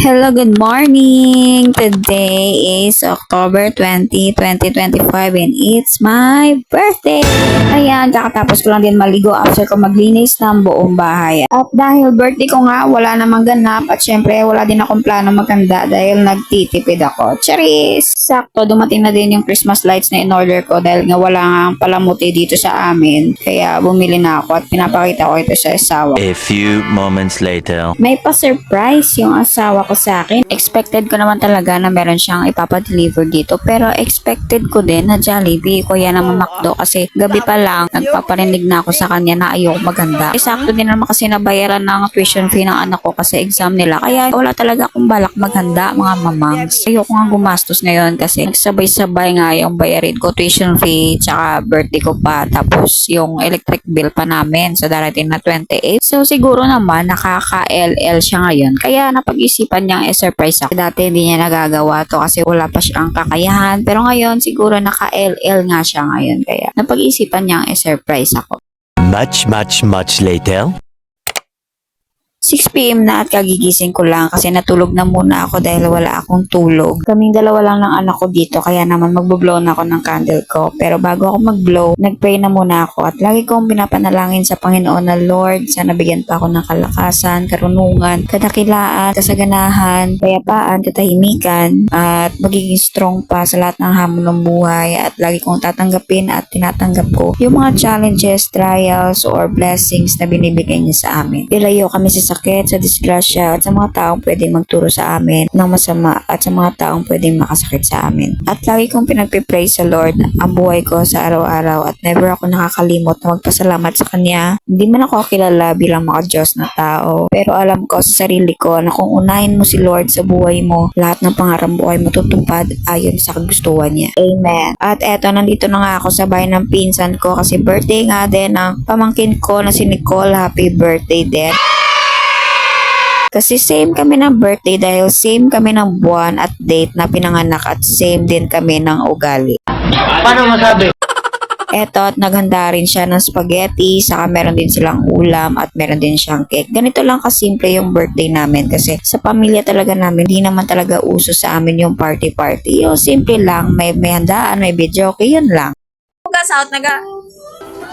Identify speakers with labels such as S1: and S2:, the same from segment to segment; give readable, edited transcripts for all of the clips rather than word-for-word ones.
S1: Hello, good morning! Today is October 20, 2025 and it's my birthday! Ayan, kakatapos ko lang din maligo after ko maglinis ng buong bahay. At dahil birthday ko nga, wala namang ganap at syempre wala din akong plano maganda dahil nagtitipid ako. Charis! Sakto, dumating na din yung Christmas lights na in-order ko dahil nga wala nga palamuti dito sa amin. Kaya bumili na ako at pinapakita ko ito sa asawa.
S2: A few moments later.
S1: May pa-surprise yung asawa ko sa akin. Expected ko naman talaga na meron siyang ipapadeliver dito. Pero expected ko din na Jollibee. Kuya naman McDo kasi gabi pa lang nagpaparinig na ako sa kanya na ayoko maganda. Sakto din naman kasi nabayaran ng tuition fee ng anak ko kasi exam nila. Kaya wala talaga akong balak maghanda mga mamangs. Ayoko nga gumastos ngayon kasi nagsabay-sabay nga yung bayarin ko tuition fee tsaka birthday ko pa. Tapos yung electric bill pa namin sa darating na 28. So siguro naman nakaka-LL siya ngayon. Kaya napag-isipan niyang surprise ako. Dati hindi niya nagagawa to kasi wala pa siyang kakayahan. Pero ngayon siguro naka-LL nga siya ngayon. Kaya napag-isipan niyang surprise ako.
S2: Much later.
S1: 6 PM na at kagigising ko lang kasi natulog na muna ako dahil wala akong tulog. Kaming dalawa lang ng anak ko dito kaya naman magbo-blow na ako ng candle ko. Pero bago ako mag-blow, nag-pray na muna ako at lagi kong pinapanalangin sa Panginoon na Lord, sana bigyan pa ako ng kalakasan, karunungan, kadakilaan, kasaganahan, kayapaan, katahimikan at magiging strong pa sa lahat ng hamon ng buhay at lagi kong tatanggapin at tinatanggap ko yung mga challenges, trials, or blessings na binibigay niya sa amin. Ilayo kami sa sakit, sa disgrasya at sa mga taong pwedeng magturo sa amin ng masama at sa mga taong pwedeng makasakit sa amin. At lagi kong pinagpipray sa Lord ang buhay ko sa araw-araw at never ako nakakalimot na magpasalamat sa Kanya. Hindi man ako kilala bilang mga Diyos na tao, pero alam ko sa sarili ko na kung unahin mo si Lord sa buhay mo, lahat ng pangarap mo ay matutupad ayon sa kagustuhan niya. Amen. At eto, nandito na nga ako sa bahay ng pinsan ko kasi birthday nga din ng pamangkin ko na si Nicole. Happy birthday din. Kasi same kami ng birthday dahil same kami ng buwan at date na pinanganak at same din kami ng ugali.
S3: Paano masabi?
S1: Eto, at naghanda rin siya ng spaghetti, saka meron din silang ulam at meron din siyang cake. Ganito lang kasimple yung birthday namin kasi sa pamilya talaga namin, hindi naman talaga uso sa amin yung party-party. Yung simple lang, may handaan, may video, okay, yun lang.
S4: Nagasaot,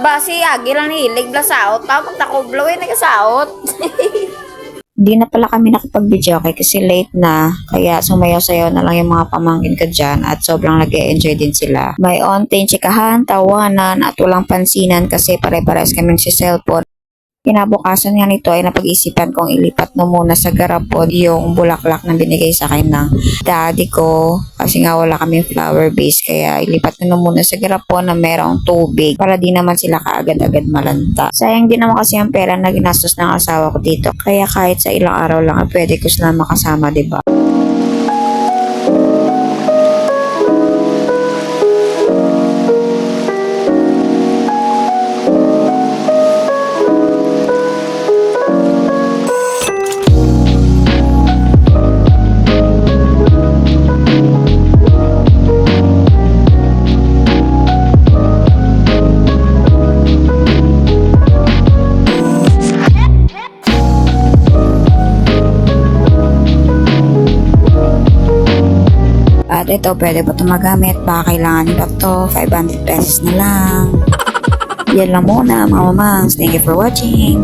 S4: Basi, agi lang hilig, blasaot. Tapos ako, blowin, nagasaot.
S1: Hindi na pala kami nakapag-video kasi late na. Kaya sumayaw-sayaw na lang yung mga pamangkin ko dyan at sobrang nag-e-enjoy din sila. May onting tsikahan, tawanan at walang pansinan kasi pare-pares kaming si cellphone. Kinabukasan nga nito ay napag-isipan kong ilipat na muna sa garapon yung bulaklak na binigay sa akin ng daddy ko kasi nga wala kaming flower base kaya ilipat na muna sa garapon na merong tubig para di naman sila kaagad-agad malanta. Sayang din naman kasi ang pera na ginastos ng asawa ko dito kaya kahit sa ilang araw lang ay pwede ko sila makasama, diba? At ito, pwede ba ito magamit? Baka kailangan nyo to, 500 pesos na lang. Yan lang muna mga mamangs. Thank you for watching.